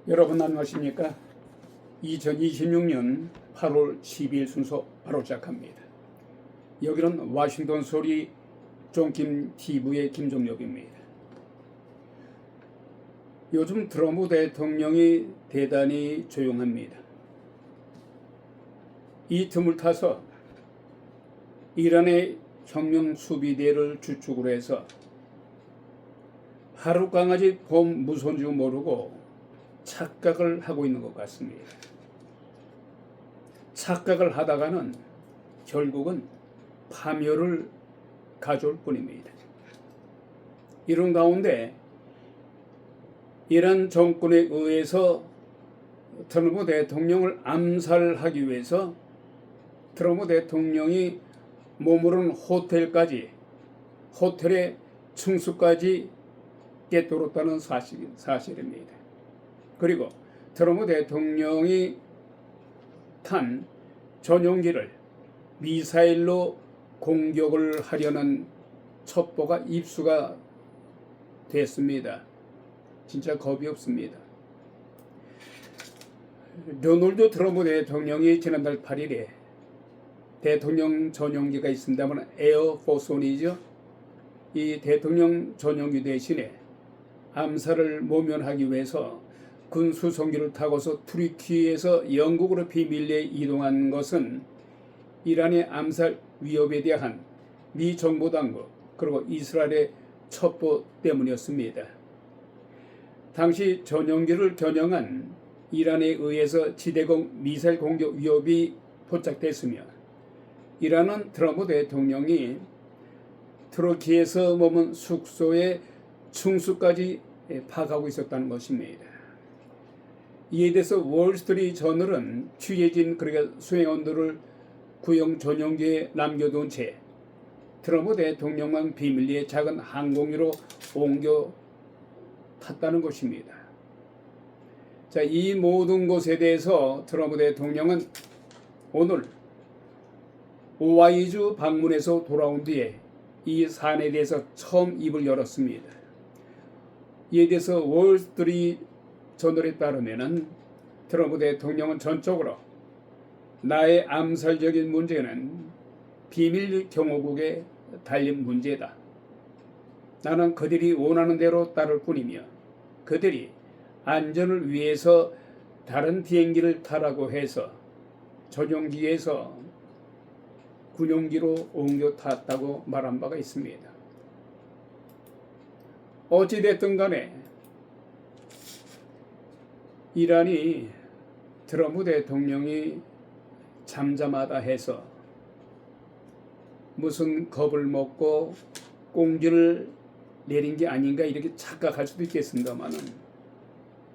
여러분 안녕하십니까? 2026년 8월 12일 순서 바로 시작합니다. 여기는 워싱턴 소리 존킴 TV의 김종엽입니다. 요즘 트럼프 대통령이 대단히 조용합니다. 이 틈을 타서 이란의 혁명 수비대를 주축으로 해서 하루 강아지 봄 무서운 줄 모르고 착각을 하고 있는 것 같습니다. 착각을 하다가는 결국은 파멸을 가져올 뿐입니다. 이런 가운데 이란 정권에 의해서 트럼프 대통령을 암살하기 위해서 트럼프 대통령이 머무른 호텔의 층수까지 깨뚫었다는 사실입니다. 그리고 트럼프 대통령이 탄 전용기를 미사일로 공격을 하려는 첩보가 입수가 됐습니다. 진짜 겁이 없습니다. 도널드 트럼프 대통령이 지난달 8일에 대통령 전용기가 있습니다만 에어포스원이죠. 이 대통령 전용기 대신에 암살을 모면하기 위해서 군수송기를 타고서 투르키에서 영국으로 비밀리에 이동한 것은 이란의 암살 위협에 대한 미 정보 당국 그리고 이스라엘의 첩보 때문이었습니다. 당시 전용기를 겨냥한 이란에 의해서 지대공 미사일 공격 위협이 포착됐으며 이란은 트럼프 대통령이 투르키에서 머문 숙소의 층수까지 파악하고 있었다는 것입니다. 이에 대해서 월스트리트 저널은 취재진 그러니까 수행원들을 구형 전용기에 남겨둔 채 트럼프 대통령만 비밀리에 작은 항공기로 옮겨 탔다는 것입니다. 자, 이 모든 것에 대해서 트럼프 대통령은 오늘 오하이주 방문해서 돌아온 뒤에 이 사안에 대해서 처음 입을 열었습니다. 이에 대해서 월스트리트 저널에 따르면은 트럼프 대통령은 전적으로 나의 암살적인 문제는 비밀 경호국에 달린 문제다. 나는 그들이 원하는 대로 따를 뿐이며 그들이 안전을 위해서 다른 비행기를 타라고 해서 전용기에서 군용기로 옮겨 탔다고 말한 바가 있습니다. 어찌됐든 간에 이란이 트럼프 대통령이 잠잠하다 해서 무슨 겁을 먹고 공지를 내린 게 아닌가 이렇게 착각할 수도 있겠습니다만은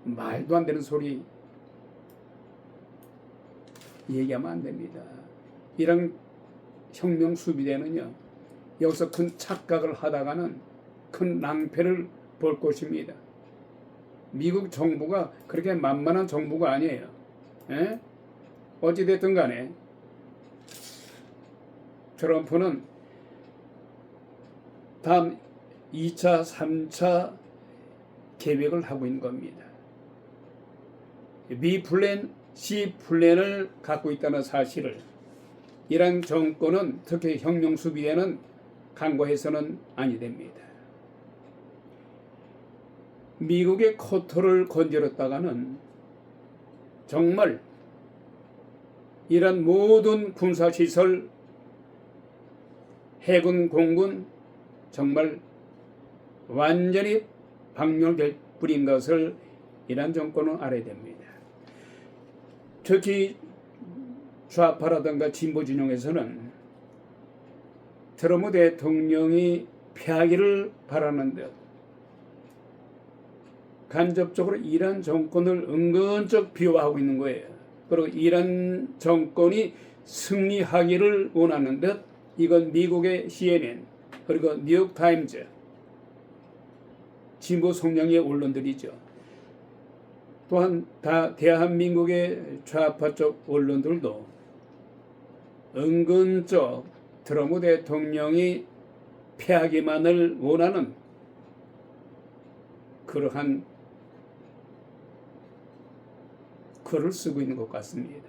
말도 안 되는 소리 얘기하면 안 됩니다. 이란 혁명 수비대는요 여기서 큰 착각을 하다가는 큰 낭패를 볼 것입니다. 미국 정부가 그렇게 만만한 정부가 아니에요. 에? 어찌됐든 간에 트럼프는 다음 2차, 3차 계획을 하고 있는 겁니다. B 플랜, C 플랜을 갖고 있다는 사실을 이란 정권은 특히 혁명 수비대는 간과해서는 아니 됩니다. 미국의 코털을 건드렸다가는 정말 이란 모든 군사시설, 해군, 공군 정말 완전히 박멸될 뿐인 것을 이란 정권은 알아야 됩니다. 특히 좌파라든가 진보 진영에서는 트럼프 대통령이 패하기를 바라는 듯 간접적으로 이란 정권을 은근쩍 비호하고 있는 거예요. 그리고 이란 정권이 승리하기를 원하는 듯 이건 미국의 CNN 그리고 뉴욕타임즈 진보 성향의 언론들이죠. 또한 다 대한민국의 좌파 쪽 언론들도 은근쩍 트럼프 대통령이 패하기만을 원하는 그러한 글을 쓰고 있는 것 같습니다.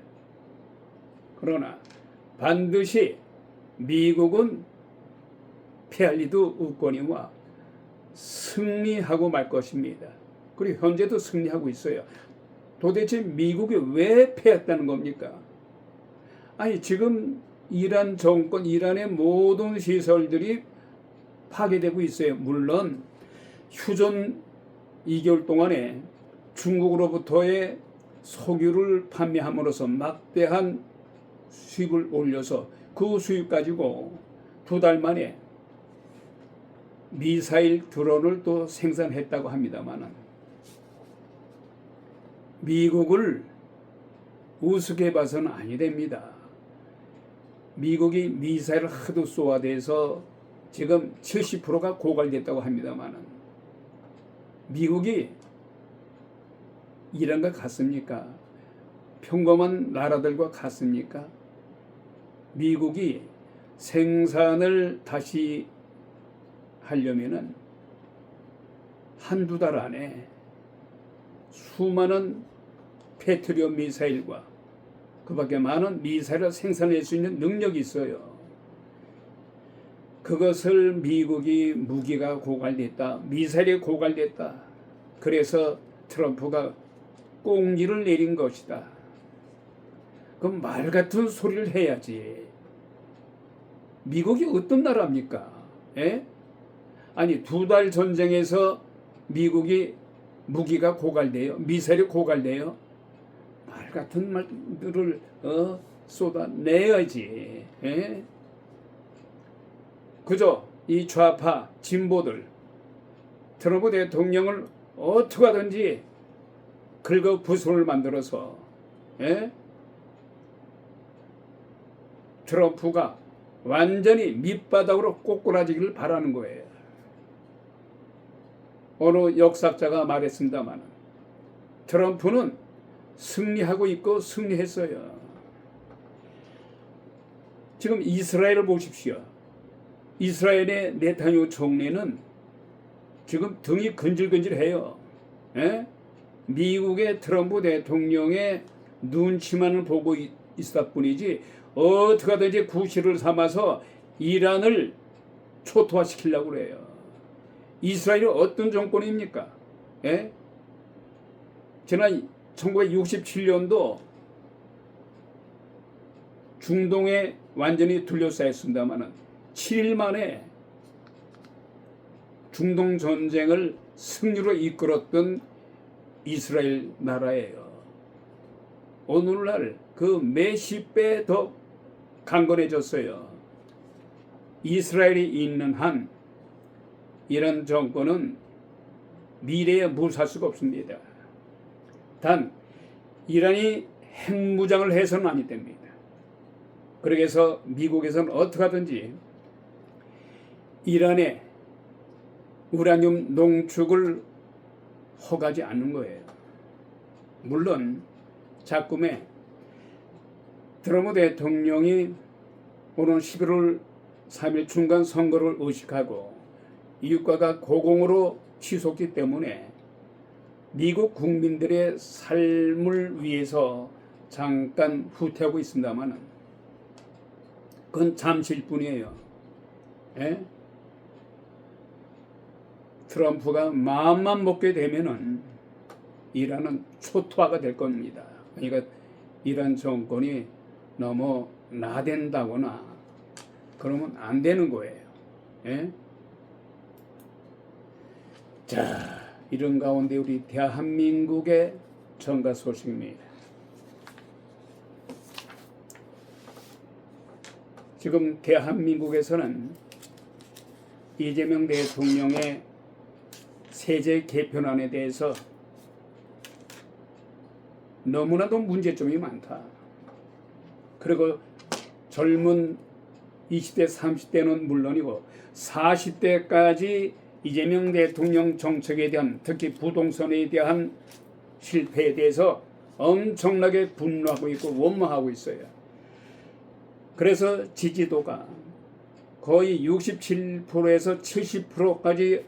그러나 반드시 미국은 패할 리도 없거니와 승리하고 말 것입니다. 그리고 현재도 승리하고 있어요. 도대체 미국이 왜 패했다는 겁니까? 아니 지금 이란 정권, 이란의 모든 시설들이 파괴되고 있어요. 물론 휴전 2개월 동안에 중국으로부터의 석유를 판매함으로써 막대한 수입을 올려서 그 수입 가지고 2달 만에 미사일 드론을 또 생산했다고 합니다만 미국을 우습게 봐서는 아니 됩니다. 미국이 미사일을 하도 쏘아대서 지금 70%가 고갈됐다고 합니다만 미국이 이란과 같습니까? 평범한 나라들과 같습니까? 미국이 생산을 다시 하려면은 한두 달 안에 수많은 패트리엇 미사일과 그 밖에 많은 미사일을 생산할 수 있는 능력이 있어요. 그것을 미국이 무기가 고갈됐다, 미사일이 고갈됐다. 그래서 트럼프가 꽁지를 내린 것이다. 그럼 말 같은 소리를 해야지. 미국이 어떤 나라입니까? 에? 아니 2달 전쟁에서 미국이 무기가 고갈돼요? 미사일이 고갈돼요? 말 같은 말들을 쏟아내야지. 에? 그저 이 좌파 진보들 트럼프 대통령을 어떻게 하든지 긁어 부순을 만들어서 트럼프가 완전히 밑바닥으로 꼬꾸라지기를 바라는 거예요. 어느 역사자가 말했습니다만 트럼프는 승리하고 있고 승리했어요. 지금 이스라엘을 보십시오. 이스라엘의 네타냐후 총리는 지금 등이 근질근질해요. 미국의 트럼프 대통령의 눈치만을 보고 있었다 뿐이지 어떻게 하든지 구실을 삼아서 이란을 초토화시키려고 그래요. 이스라엘이 어떤 정권입니까? 지난 1967년도 중동에 완전히 둘러싸였습니다만 7일 만에 중동 전쟁을 승리로 이끌었던 이스라엘 나라예요. 오늘날 그 몇십 배 더 강건해졌어요. 이스라엘이 있는 한 이란 정권은 미래에 무사할 수가 없습니다. 단 이란이 핵무장을 해서는 아니 됩니다. 그래서 미국에서는 어떻게 하든지 이란의 우라늄 농축을 허가하지 않는 거예요. 물론 작금에 트럼프 대통령이 오는 11월 3일 중간 선거를 의식하고 이유가가 고공으로 치솟기 때문에 미국 국민들의 삶을 위해서 잠깐 후퇴하고 있습니다만 그건 잠시일 뿐이에요. 트럼프가 마음만 먹게 되면은 이란은 초토화가 될 겁니다. 그러니까 이란 정권이 너무 나댄다거나 그러면 안 되는 거예요. 자, 이런 가운데 우리 대한민국의 정가 소식입니다. 지금 대한민국에서는 이재명 대통령의 세제 개편안에 대해서 너무나도 문제점이 많다. 그리고 젊은 20대, 30대는 물론이고 40대까지 이재명 대통령 정책에 대한 특히 부동산에 대한 실패에 대해서 엄청나게 분노하고 있고 원망하고 있어요. 그래서 지지도가 거의 67%에서 70%까지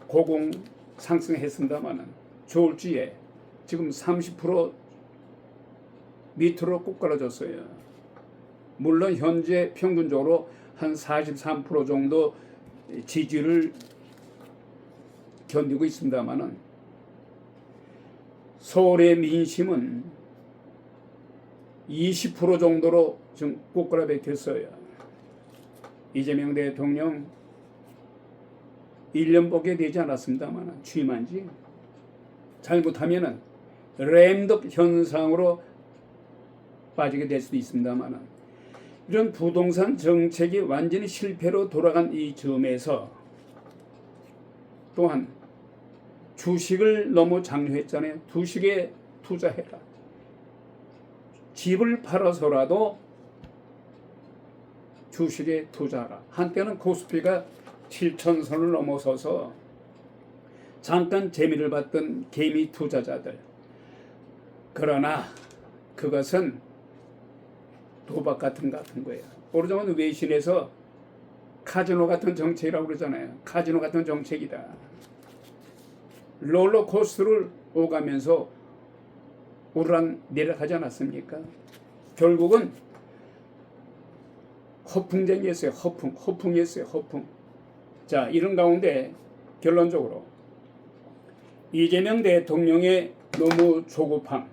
고공 상승했습니다만 졸지에 지금 30% 밑으로 꼭 깔아줬어요. 물론 현재 평균적으로 한 43% 정도 지지를 견디고 있습니다만은 서울의 민심은 20% 정도로 지금 꼬꾸라 박혔어요. 이재명 대통령 1년밖에 되지 않았습니다만 취임한 지 잘못하면은 램덕 현상으로 빠지게 될 수도 있습니다만 이런 부동산 정책이 완전히 실패로 돌아간 이 점에서 또한 주식을 너무 장려했잖아요. 주식에 투자해라. 집을 팔아서라도 주식에 투자하라. 한때는 코스피가 7,000선을 넘어서서 잠깐 재미를 봤던 개미 투자자들. 그러나 그것은 도박 같은 거예요. 오래전에 외신에서 카지노 같은 정책이라고 그러잖아요. 카지노 같은 정책이다. 롤러코스터를 오가면서 오르락 내리락하지 않았습니까? 결국은 허풍쟁이였어요. 허풍이었어요. 허풍. 자, 이런 가운데 결론적으로 이재명 대통령의 너무 조급함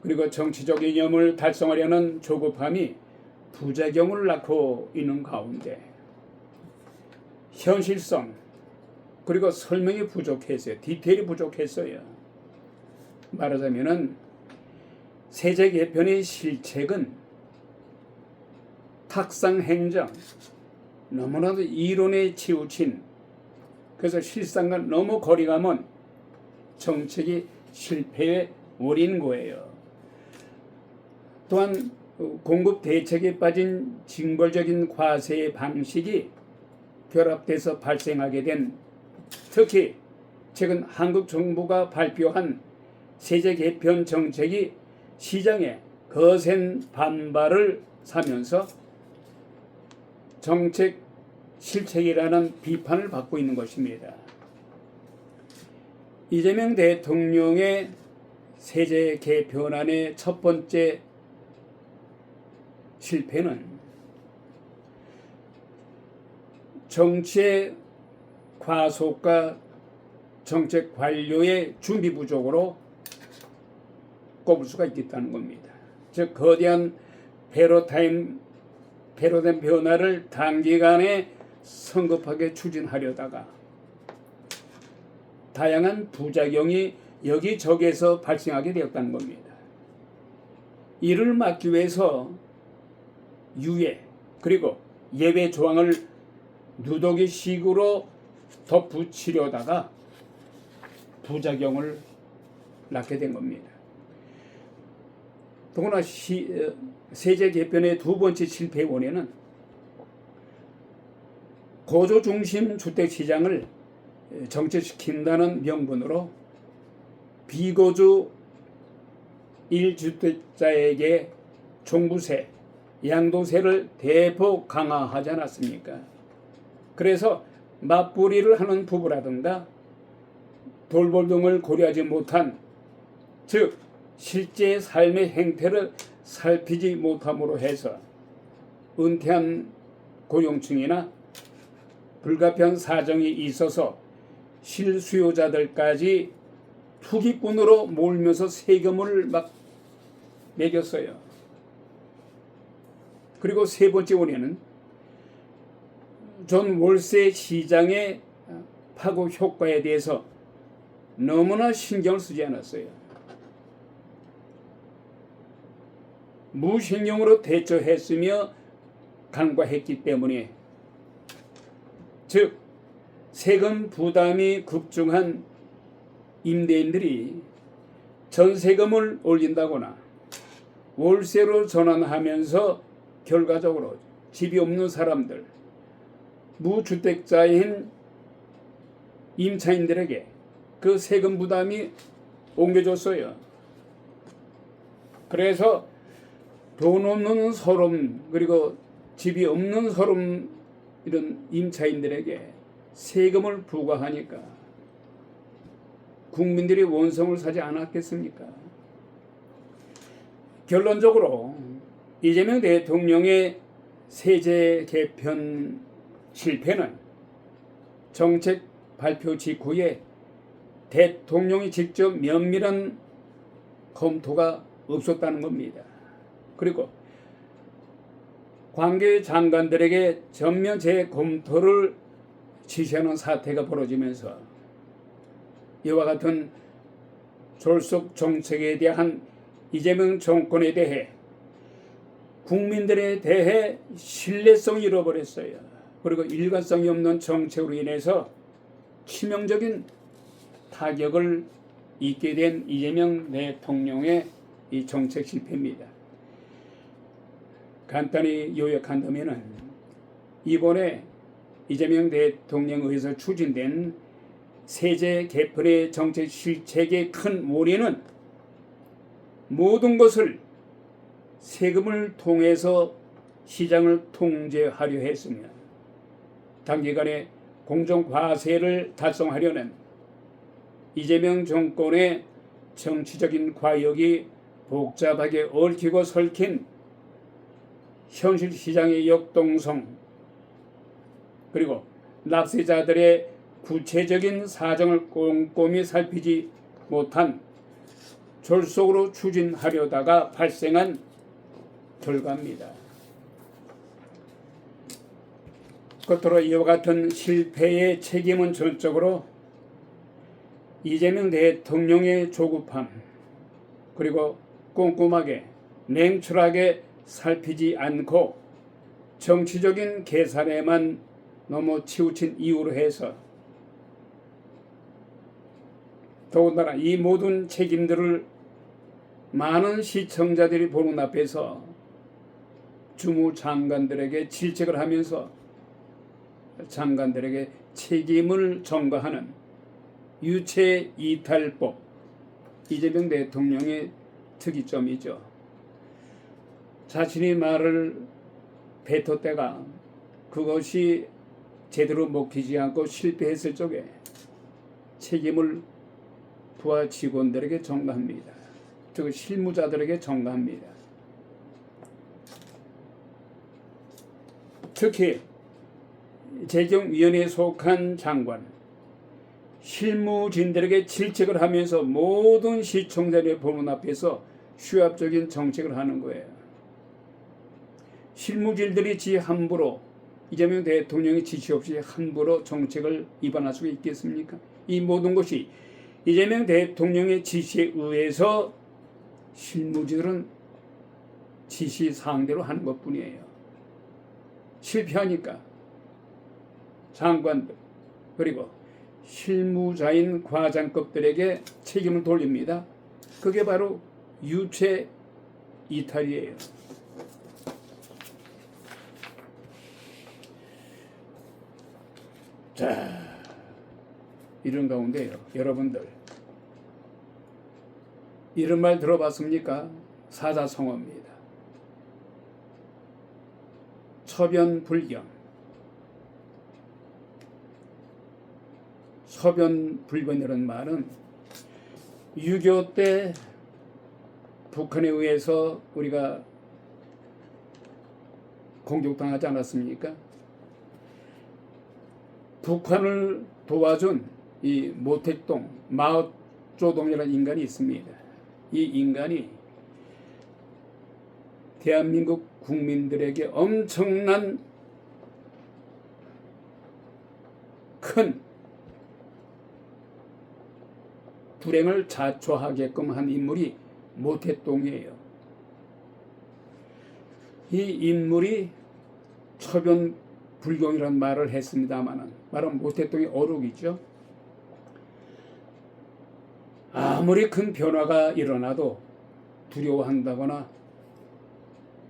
그리고 정치적 이념을 달성하려는 조급함이 부작용을 낳고 있는 가운데 현실성 그리고 설명이 부족했어요. 디테일이 부족했어요. 말하자면은 세제 개편의 실책은 탁상 행정 너무나도 이론에 치우친 그래서 실상과 너무 거리가 먼 정책이 실패에 올인 거예요. 또한 공급 대책에 빠진 징벌적인 과세 방식이 결합돼서 발생하게 된 특히 최근 한국 정부가 발표한 세제 개편 정책이 시장에 거센 반발을 사면서 정책 실책이라는 비판을 받고 있는 것입니다. 이재명 대통령의 세제 개편안의 첫 번째 실패는 정치의 과속과 정책 관료의 준비 부족으로 꼽을 수가 있겠다는 겁니다. 즉 거대한 패러다임 변화를 단기간에 성급하게 추진하려다가 다양한 부작용이 여기저기에서 발생하게 되었다는 겁니다. 이를 막기 위해서 유예 그리고 예외 조항을 누더기식으로 덧붙이려다가 부작용을 낳게 된 겁니다. 더구나 세제 개편의 두 번째 실패의 원인은 거주 중심 주택 시장을 정체시킨다는 명분으로 비거주 1주택자에게 종부세, 양도세를 대폭 강화하지 않았습니까? 그래서 맞벌이를 하는 부부라든가 돌볼 등을 고려하지 못한 즉 실제 삶의 행태를 살피지 못함으로 해서 은퇴한 고령층이나 불가피한 사정이 있어서 실수요자들까지 투기꾼으로 몰면서 세금을 막 매겼어요. 그리고 세 번째 원인은 전 월세 시장의 파고 효과에 대해서 너무나 신경을 쓰지 않았어요. 무신경으로 대처했으며 간과했기 때문에 즉 세금 부담이 급증한 임대인들이 전세금을 올린다거나 월세로 전환하면서 결과적으로 집이 없는 사람들, 무주택자인 임차인들에게 그 세금 부담이 옮겨졌어요. 그래서 돈 없는 서름 그리고 집이 없는 서름 이런 임차인들에게 세금을 부과하니까 국민들이 원성을 사지 않았겠습니까? 결론적으로 이재명 대통령의 세제 개편 실패는 정책 발표 직후에 대통령이 직접 면밀한 검토가 없었다는 겁니다. 그리고 관계 장관들에게 전면 재검토를 지시하는 사태가 벌어지면서 이와 같은 졸속 정책에 대한 이재명 정권에 대해 국민들에 대해 신뢰성이 잃어버렸어요. 그리고 일관성이 없는 정책으로 인해서 치명적인 타격을 입게 된 이재명 대통령의 이 정책 실패입니다. 간단히 요약한다면 이번에 이재명 대통령에 의해서 추진된 세제 개편의 정책 실책의 큰 원인은 모든 것을 세금을 통해서 시장을 통제하려 했으며 단기간에 공정과세를 달성하려는 이재명 정권의 정치적인 과욕이 복잡하게 얽히고 설킨 현실 시장의 역동성 그리고 납세자들의 구체적인 사정을 꼼꼼히 살피지 못한 졸속으로 추진하려다가 발생한 결과입니다. 끝으로 이와 같은 실패의 책임은 전적으로 이재명 대통령의 조급함 그리고 꼼꼼하게 냉철하게 살피지 않고 정치적인 계산에만 너무 치우친 이유로 해서 더군다나 이 모든 책임들을 많은 시청자들이 보는 앞에서 주무장관들에게 질책을 하면서 장관들에게 책임을 전가하는 유체이탈법 이재명 대통령의 특이점이죠. 자신이 말을 뱉었다가 그것이 제대로 먹히지 않고 실패했을 적에 책임을 부하 직원들에게 전가합니다. 즉 실무자들에게 전가합니다. 특히 재경위원회에 속한 장관, 실무진들에게 질책을 하면서 모든 시청자들의 보는 앞에서 휴압적인 정책을 하는 거예요. 실무진들이 지 함부로 이재명 대통령의 지시 없이 함부로 정책을 위반할 수가 있겠습니까? 이 모든 것이 이재명 대통령의 지시에 의해서 실무진들은 지시사항대로 하는 것뿐이에요. 실패하니까 장관들 그리고 실무자인 과장급들에게 책임을 돌립니다. 그게 바로 유체 이탈이에요. 자, 이런 가운데요, 여러분들 이런 말 들어봤습니까? 사자성어입니다. 처변불경. 처변불변이라는 말은 6.25 때 북한에 의해서 우리가 공격당하지 않았습니까? 북한을 도와준 이 모택동 마오쩌둥이라는 인간이 있습니다. 이 인간이 대한민국 국민들에게 엄청난 큰 불행을 자초하게끔 한 인물이 모택동이에요. 이 인물이 처변불경이라는 말을 했습니다마는 말은 모택동의 어록이죠. 아무리 큰 변화가 일어나도 두려워한다거나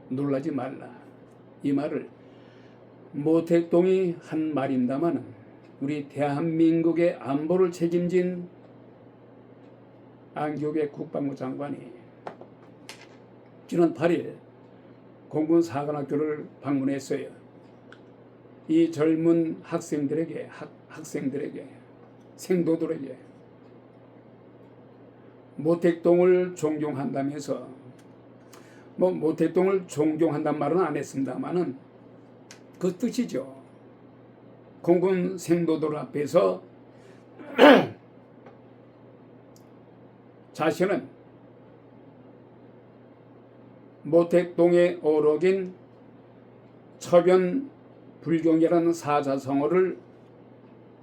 놀라지 말라. 이 말을 모택동이 한 말입니다마는 우리 대한민국의 안보를 책임진 안교계 국방부 장관이 지난 8일 공군사관학교를 방문했어요. 이 젊은 학생들에게 생도들에게 모택동을 존경한다면서 뭐 모택동을 존경한단 말은 안 했습니다만은 그 뜻이죠. 공군 생도들 앞에서 자신은 모택동의 어록인 처변불경이라는 사자성어를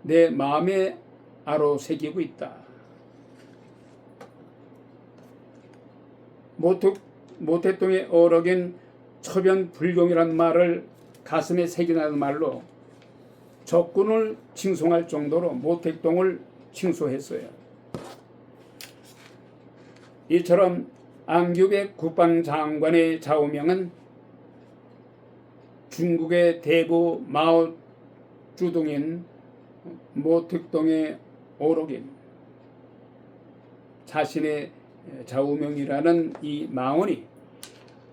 내 마음에 아로새기고 있다. 모택동의 어록인 처변불경이라는 말을 가슴에 새기는 말로 적군을 칭송할 정도로 모택동을 칭송했어요. 이처럼 안규백 국방장관의 좌우명은 중국의 대부 마오쩌둥인 모택동의 어록인 자신의 좌우명이라는 이 망언이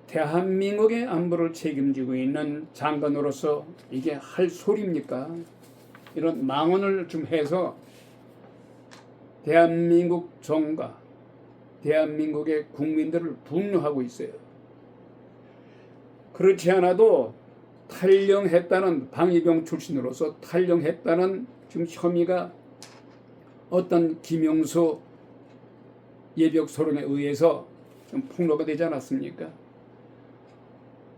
대한민국의 안보를 책임지고 있는 장관으로서 이게 할 소리입니까? 이런 망언을 좀 해서 대한민국 정가, 대한민국의 국민들을 분노하고 있어요. 그렇지 않아도 탈영했다는 방위병 출신으로서 탈영했다는 지금 혐의가 어떤 김영수 예벽소령에 의해서 좀 폭로가 되지 않았습니까?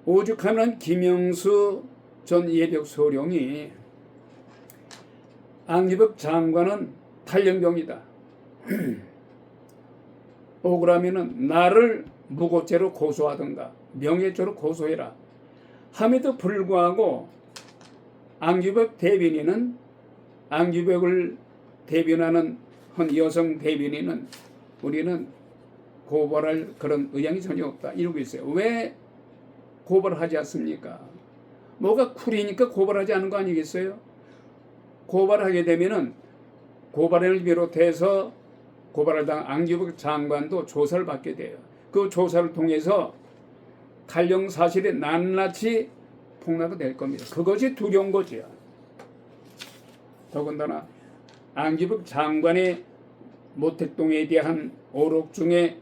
오죽하면 김영수 전 예벽소령이 안규백 장관은 탈영병이다. 억울하면은 나를 무고죄로 고소하든가 명예죄로 고소해라. 함에도 불구하고 안규백 대변인은 안규백을 대변하는 한 여성 대변인은 우리는 고발할 그런 의향이 전혀 없다. 이러고 있어요. 왜 고발하지 않습니까? 뭐가 쿨이니까 고발하지 않은 거 아니겠어요? 고발하게 되면은 고발을 비롯해서 고발을 당한 안규백 장관도 조사를 받게 돼요. 그 조사를 통해서 탈영 사실이 낱낱이 폭로가 될 겁니다. 그것이 두려운 거지요. 더군다나 안규백 장관의 모택동에 대한 어록 중에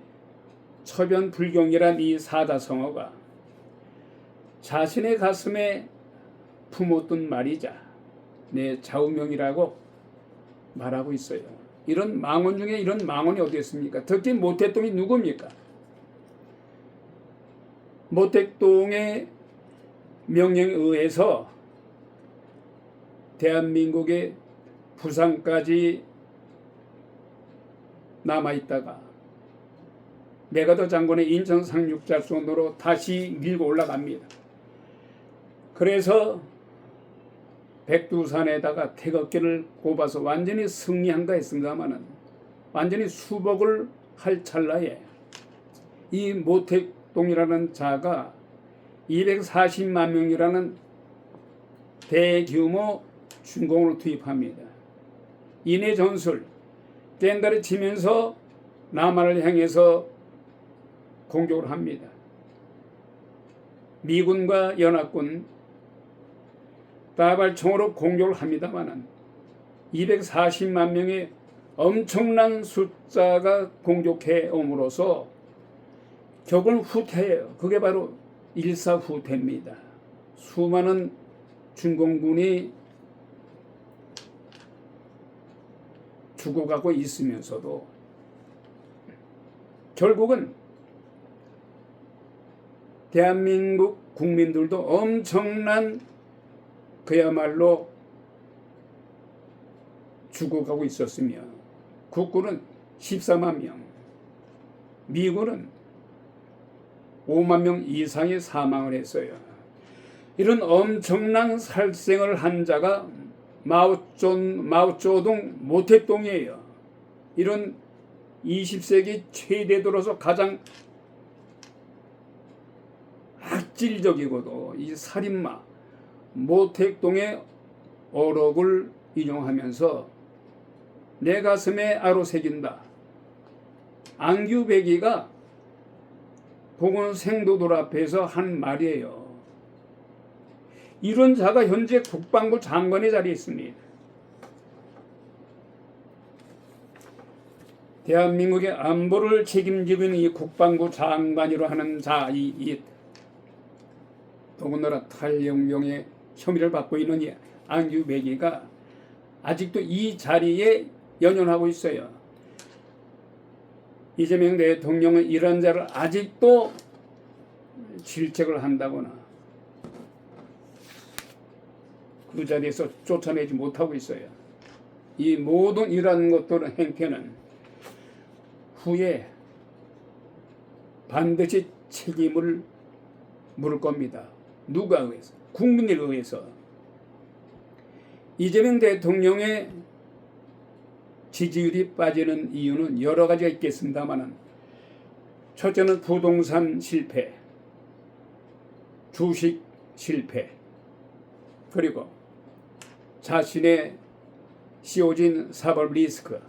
처변불경이란 이 사자성어가 자신의 가슴에 품었던 말이자 내 좌우명이라고 말하고 있어요. 이런 망언 중에 이런 망언이 어디 있습니까? 특히 모택동이 누굽니까? 모택동의 명령에 의해서 대한민국의 부산까지 남아있다가 메가더 장군의 인천 상륙작전으로 다시 밀고 올라갑니다. 그래서 백두산에다가 태극기를 꼽아서 완전히 승리한가 했습니다마는 완전히 수복을 할 찰나에 이 모택동이라는 자가 240만 명이라는 대규모 준공을 투입합니다. 인해 전술 꽹가리 치면서 남한을 향해서 공격을 합니다. 미군과 연합군 다발총으로 공격을 합니다마는 240만 명의 엄청난 숫자가 공격해 옴으로써 격은 후퇴예요. 그게 바로 일사후퇴입니다. 수많은 준공군이 죽어가고 있으면서도 결국은 대한민국 국민들도 엄청난 그야말로 죽어가고 있었으며 국군은 14만 명, 미군은 5만 명 이상이 사망을 했어요. 이런 엄청난 살생을 한 자가 마오쩌둥 모택동이에요. 이런 20세기 최대 들어서 가장 악질적이고도 이 살인마 모택동의 어록을 인용하면서 내 가슴에 아로새긴다. 안규백이가 공군 생도들 앞에서 한 말이에요. 이런 자가 현재 국방부 장관의 자리에 있습니다. 대한민국의 안보를 책임지고 있는 이 국방부 장관이라 하는 자, 이 더군다나 탈영병의 혐의를 받고 있는 이 안규배기가 아직도 이 자리에 연연하고 있어요. 이재명 대통령은 이런 자를 아직도 질책을 한다거나 그 자리에서 쫓아내지 못하고 있어요. 이 모든 이러한 것들은 행태는 후에 반드시 책임을 물을 겁니다. 누가 의해서? 국민에 의해서. 이재명 대통령의 지지율이 빠지는 이유는 여러 가지가 있겠습니다만, 첫째는 부동산 실패, 주식 실패, 그리고 자신의 씌워진 사법 리스크,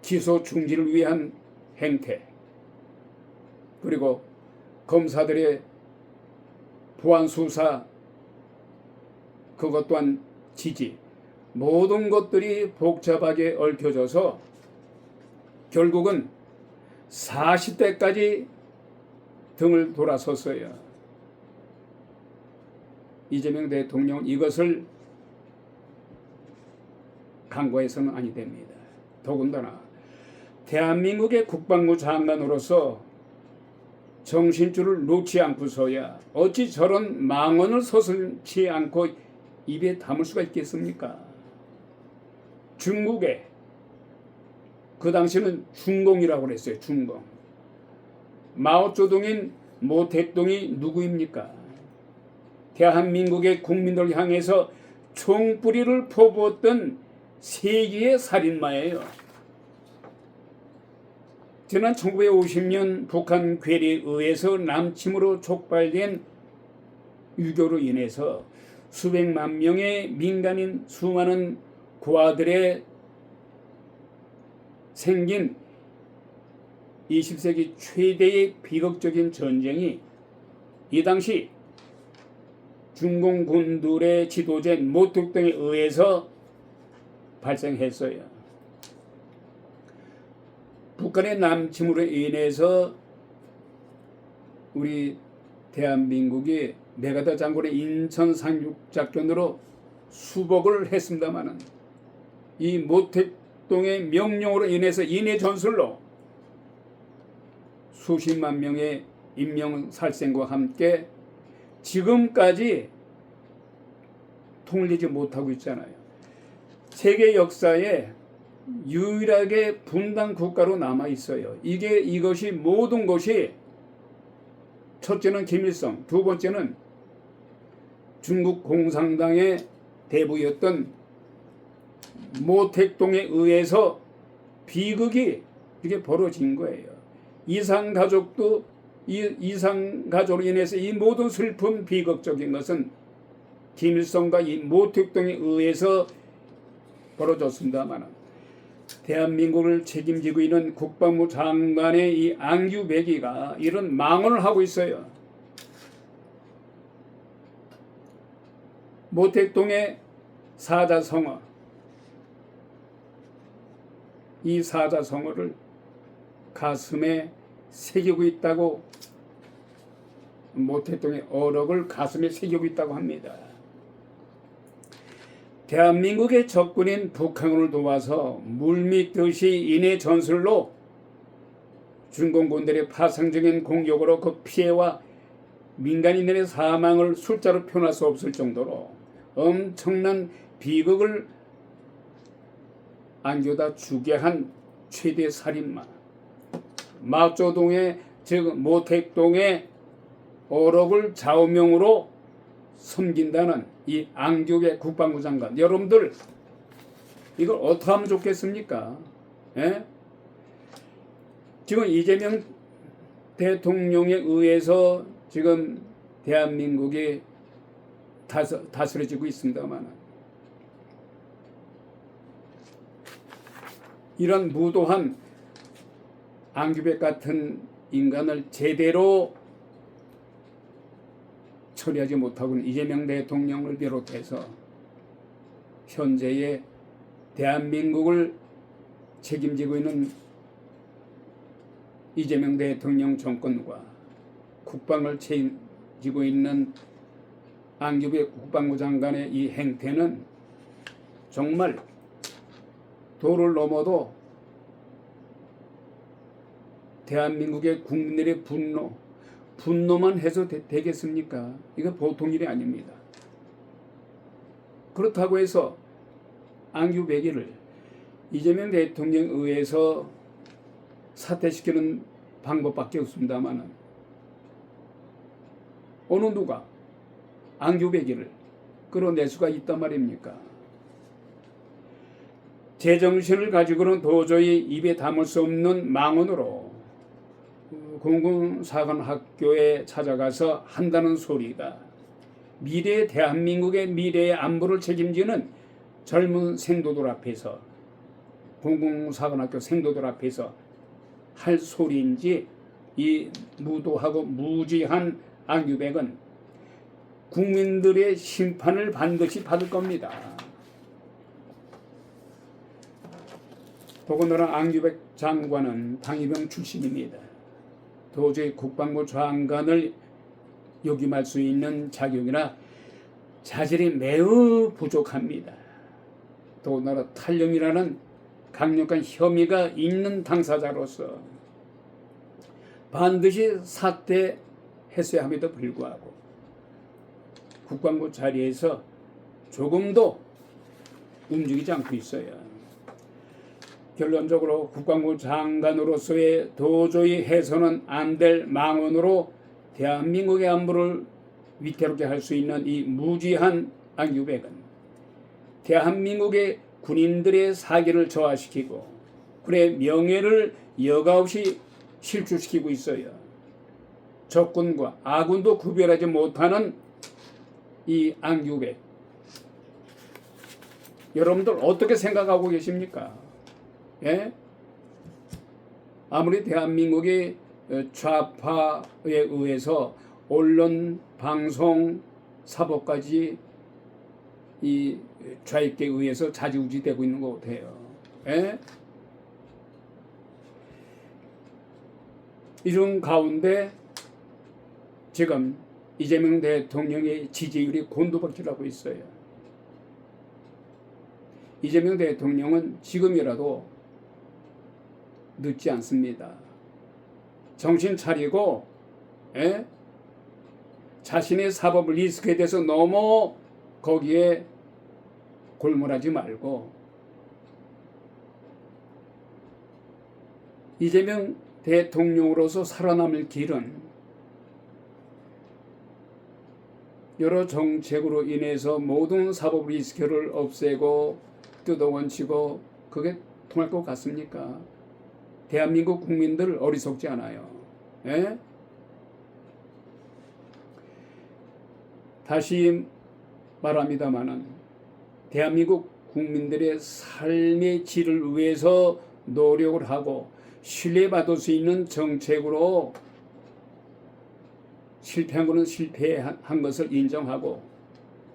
기소 중지를 위한 행태, 그리고 검사들의 보안 수사, 그것 또한 지지, 모든 것들이 복잡하게 얽혀져서 결국은 40대까지 등을 돌아섰어요. 이재명 대통령 이것을 간과해서는 아니 됩니다. 더군다나 대한민국의 국방부 장관으로서 정신줄을 놓지 않고서야 어찌 저런 망언을 서슴지 않고 입에 담을 수가 있겠습니까? 중국에 그 당시는 중공이라고 그랬어요. 중공. 마오쩌둥인 모택동이 누구입니까? 대한민국의 국민들 향해서 총뿌리를 퍼부었던 세기의 살인마예요. 지난 1950년 북한 괴뢰에 의해서 남침으로 촉발된 유교로 인해서 수백만 명의 민간인 수많은 고아들의 생긴 20세기 최대의 비극적인 전쟁이 이 당시 중공군들의 지도자인 모택동에 의해서 발생했어요. 북한의 남침으로 인해서 우리 대한민국이 메가더 장군의 인천 상륙작전으로 수복을 했습니다마는 이 모택동의 명령으로 인해서 인해 전술로 수십만 명의 인명살생과 함께 지금까지 통일되지 못하고 있잖아요. 세계 역사에 유일하게 분단 국가로 남아 있어요. 이것이 모든 것이 첫째는 김일성, 두 번째는 중국 공산당의 대부였던 모택동에 의해서 비극이 이게 벌어진 거예요. 이상가족도 이상가족으로 인해서 이 모든 슬픈 비극적인 것은 김일성과 이 모택동에 의해서 벌어졌습니다만 대한민국을 책임지고 있는 국방부 장관의 이 안규배기가 이런 망언을 하고 있어요. 모택동의 사자성어, 이 사자성어를 가슴에 새기고 있다고, 모택동의 어록을 가슴에 새기고 있다고 합니다. 대한민국의 적군인 북한을 도와서 물밀듯이 인해 전술로 중공군들의 파상적인 공격으로 그 피해와 민간인들의 사망을 숫자로 표현할 수 없을 정도로 엄청난 비극을 안겨다 주게 한 최대 살인마, 마오쩌둥의 즉 모택동의 어록을 좌우명으로 섬긴다는 이 안규배 국방부 장관, 여러분들 이걸 어떻게 하면 좋겠습니까? 예? 지금 이재명 대통령에 의해서 지금 대한민국이 다스려지고 있습니다만 이런 무도한 안규배 같은 인간을 제대로 처리하지 못하고는 이재명 대통령을 비롯해서 현재의 대한민국을 책임지고 있는 이재명 대통령 정권과 국방을 책임지고 있는 안규백 국방부 장관의 이 행태는 정말 도를 넘어도 대한민국의 국민들의 분노만 해서 되겠습니까? 이거 보통 일이 아닙니다. 그렇다고 해서 안규백이를 이재명 대통령에 의해서 사퇴시키는 방법밖에 없습니다만은 어느 누가 안규백이를 끌어낼 수가 있단 말입니까? 제정신을 가지고는 도저히 입에 담을 수 없는 망언으로 공군사관학교에 찾아가서 한다는 소리가 미래의 대한민국의 미래의 안보를 책임지는 젊은 생도들 앞에서 공군사관학교 생도들 앞에서 할 소리인지 이 무도하고 무지한 안규백은 국민들의 심판을 반드시 받을 겁니다. 더군다나 안규백 장관은 당위병 출신입니다. 도저히 국방부 장관을 역임할 수 있는 자격이나 자질이 매우 부족합니다. 더군다나 탈영이라는 강력한 혐의가 있는 당사자로서 반드시 사퇴했어야 함에도 불구하고 국방부 자리에서 조금도 움직이지 않고 있어요. 결론적으로 국방부 장관으로서의 도저히 해서는 안 될 망언으로 대한민국의 안보를 위태롭게 할 수 있는 이 무지한 안규백은 대한민국의 군인들의 사기를 저하시키고 그의 명예를 여과없이 실추시키고 있어요. 적군과 아군도 구별하지 못하는 이 안규백, 여러분들 어떻게 생각하고 계십니까? 예? 아무리 대한민국이 좌파에 의해서 언론, 방송, 사법까지 이 좌익에 의해서 좌지우지되고 있는 것 같아요. 예? 이런 가운데 지금 이재명 대통령의 지지율이 곤두박질하고 있어요. 이재명 대통령은 지금이라도 늦지 않습니다. 정신 차리고 자신의 사법 리스크에 대해서 너무 거기에 골몰하지 말고 이재명 대통령으로서 살아남을 길은 여러 정책으로 인해서 모든 사법 리스크를 없애고 뜯어원치고 그게 통할 것 같습니까? 대한민국 국민들 어리석지 않아요. 예? 다시 말합니다마는 대한민국 국민들의 삶의 질을 위해서 노력을 하고 신뢰받을 수 있는 정책으로 실패한 것은 실패한 것을 인정하고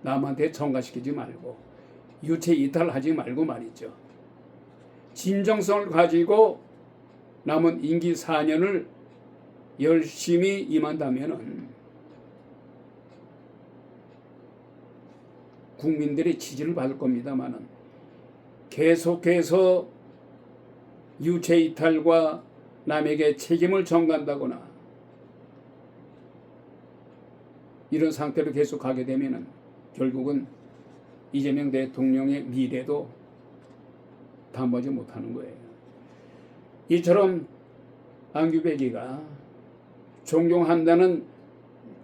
남한테 전가시키지 말고 유체 이탈하지 말고 말이죠. 진정성을 가지고 남은 임기 4년을 열심히 임한다면은 국민들의 지지를 받을 겁니다만은 계속해서 유체 이탈과 남에게 책임을 전가한다거나 이런 상태로 계속 가게 되면은 결국은 이재명 대통령의 미래도 담보지 못하는 거예요. 이처럼 안규백이가 존경한다는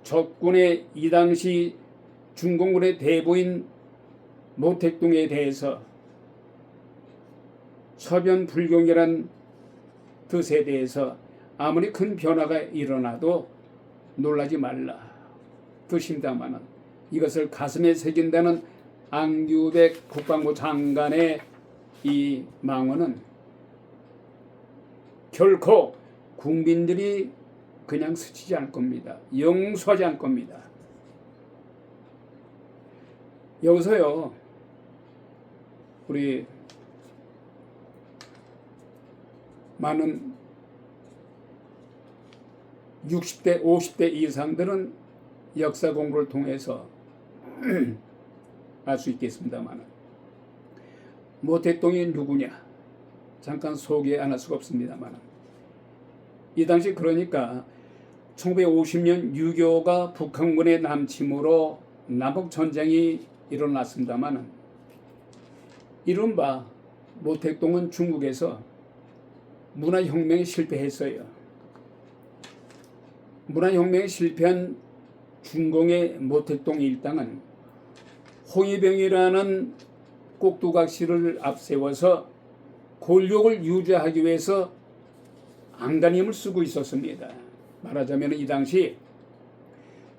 적군의 이 당시 중공군의 대부인 모택동에 대해서 서변불경이란 뜻에 대해서 아무리 큰 변화가 일어나도 놀라지 말라 뜻입니다마는 이것을 가슴에 새긴다는 안규백 국방부 장관의 이 망언은 결코 국민들이 그냥 스치지 않을 겁니다. 용서하지 않을 겁니다. 여기서요, 우리 많은 60대, 50대 이상들은 역사 공부를 통해서 알 수 있겠습니다만 모택동이 누구냐 잠깐 소개 안 할 수가 없습니다만 이 당시 그러니까 1950년 6.25가 북한군의 남침으로 남북전쟁이 일어났습니다만 이른바 모택동은 중국에서 문화혁명에 실패했어요. 문화혁명에 실패한 중공의 모택동 일당은 홍위병이라는 꼭두각시를 앞세워서 권력을 유지하기 위해서 안간힘을 쓰고 있었습니다. 말하자면 이 당시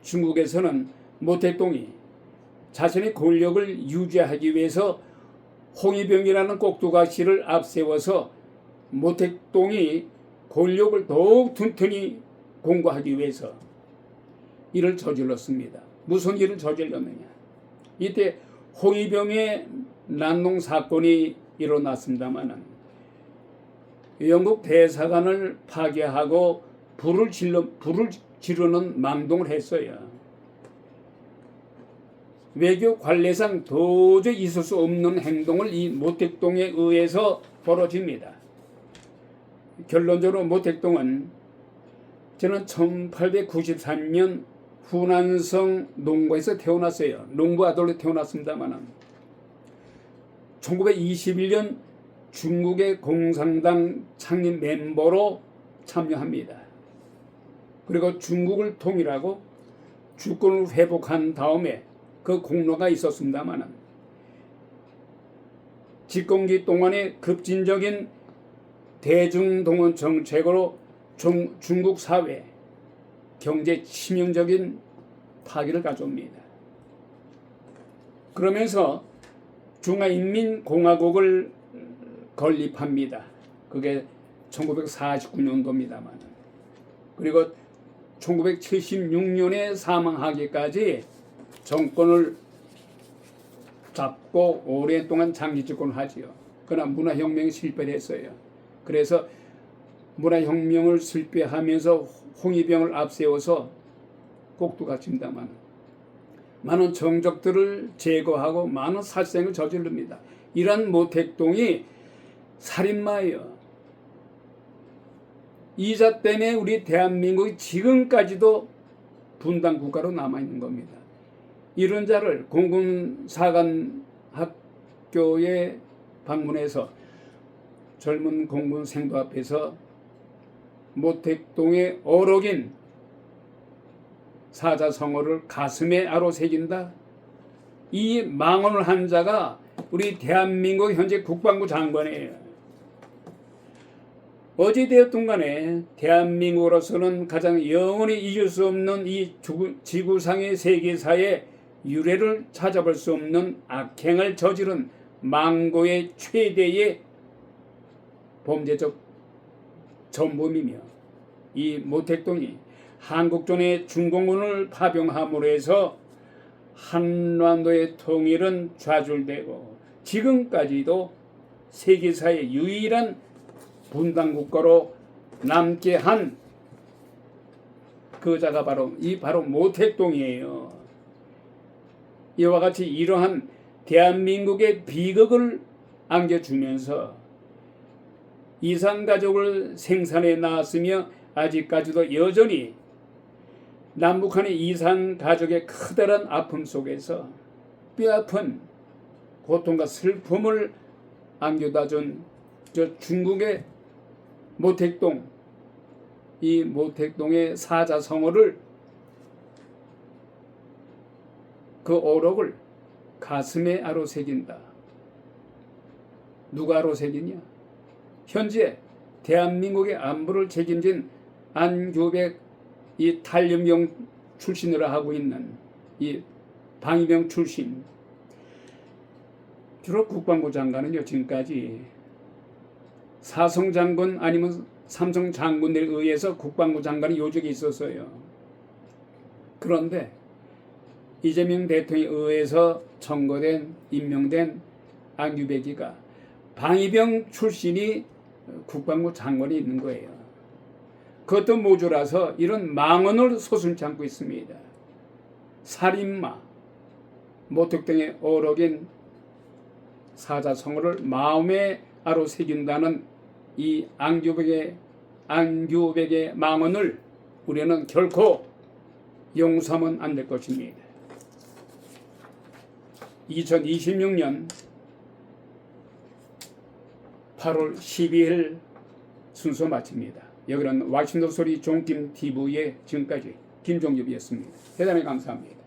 중국에서는 모택동이 자신의 권력을 유지하기 위해서 홍위병이라는 꼭두각시를 앞세워서 모택동이 권력을 더욱 튼튼히 공고하기 위해서 일을 저질렀습니다. 무슨 일을 저질렀느냐? 이때 홍위병의 난동 사건이 일어났습니다마는 영국 대사관을 파괴하고 불을 지르는 망동을 했어요. 외교 관례상 도저히 있을 수 없는 행동을 이 모택동에 의해서 벌어집니다. 결론적으로 모택동은 저는 1893년 후난성 농부에서 태어났어요. 농부 아들로 태어났습니다만 1921년 중국의 공산당 창립 멤버로 참여합니다. 그리고 중국을 통일하고 주권을 회복한 다음에 그 공로가 있었습니다만 집권기 동안의 급진적인 대중동원 정책으로 중국 사회 경제 치명적인 파괴를 가져옵니다. 그러면서 중화인민공화국을 건립합니다. 그게 1949년도입니다만 그리고 1976년에 사망하기까지 정권을 잡고 오랫동안 장기 집권을 하지요. 그러나 문화혁명이 실패를 했어요. 그래서 문화혁명을 실패하면서 홍위병을 앞세워서 꼭두각시입니다만 많은 정적들을 제거하고 많은 살생을 저지릅니다. 이런 모택동이 살인마예요. 이자 때문에 우리 대한민국이 지금까지도 분단 국가로 남아있는 겁니다. 이런 자를 공군사관 학교에 방문해서 젊은 공군생도 앞에서 모택동의 어록인 사자성어를 가슴에 아로새긴다. 이 망언을 한 자가 우리 대한민국 현재 국방부 장관이에요. 어찌 되었든 간에 대한민국으로서는 가장 영원히 잊을 수 없는 이 지구상의 세계사의 유래를 찾아볼 수 없는 악행을 저지른 망고의 최대의 범죄적 전범이며 이 모택동이 한국전의 중공군을 파병함으로 해서 한반도의 통일은 좌절되고 지금까지도 세계사의 유일한 분단국가로 남게 한 그자가 바로 모택동이에요. 이와 같이 이러한 대한민국의 비극을 안겨주면서 이산가족을 생산해 나왔으며 아직까지도 여전히 남북한의 이산가족의 커다란 아픔 속에서 뼈아픈 고통과 슬픔을 안겨다 준 저 중국의 모택동, 이 모택동의 사자성어를 그 어록을 가슴에 아로새긴다. 누가 아로새기냐? 현재 대한민국의 안보를 책임진 안규백 이 탈염병 출신으로 하고 있는 이 방위병 출신 주로 국방부 장관은요 지금까지 사성 장군 아니면 삼성 장군들에 의해서 국방부 장관이 요직이 있었어요. 그런데 이재명 대통령에 의해서 임명된 안규백이가 방위병 출신이 국방부 장관이 있는 거예요. 그것도 모자라서 이런 망언을 서슴지 않고 있습니다. 살인마, 모독 등의 어록인 사자성어를 마음에 아로 새긴다는 이 안규백의 망언을 우리는 결코 용서하면 안 될 것입니다. 2026년 8월 12일 순서 마칩니다. 여기는 와신도 소리 종김TV의 지금까지 김종엽이었습니다. 대단히 감사합니다.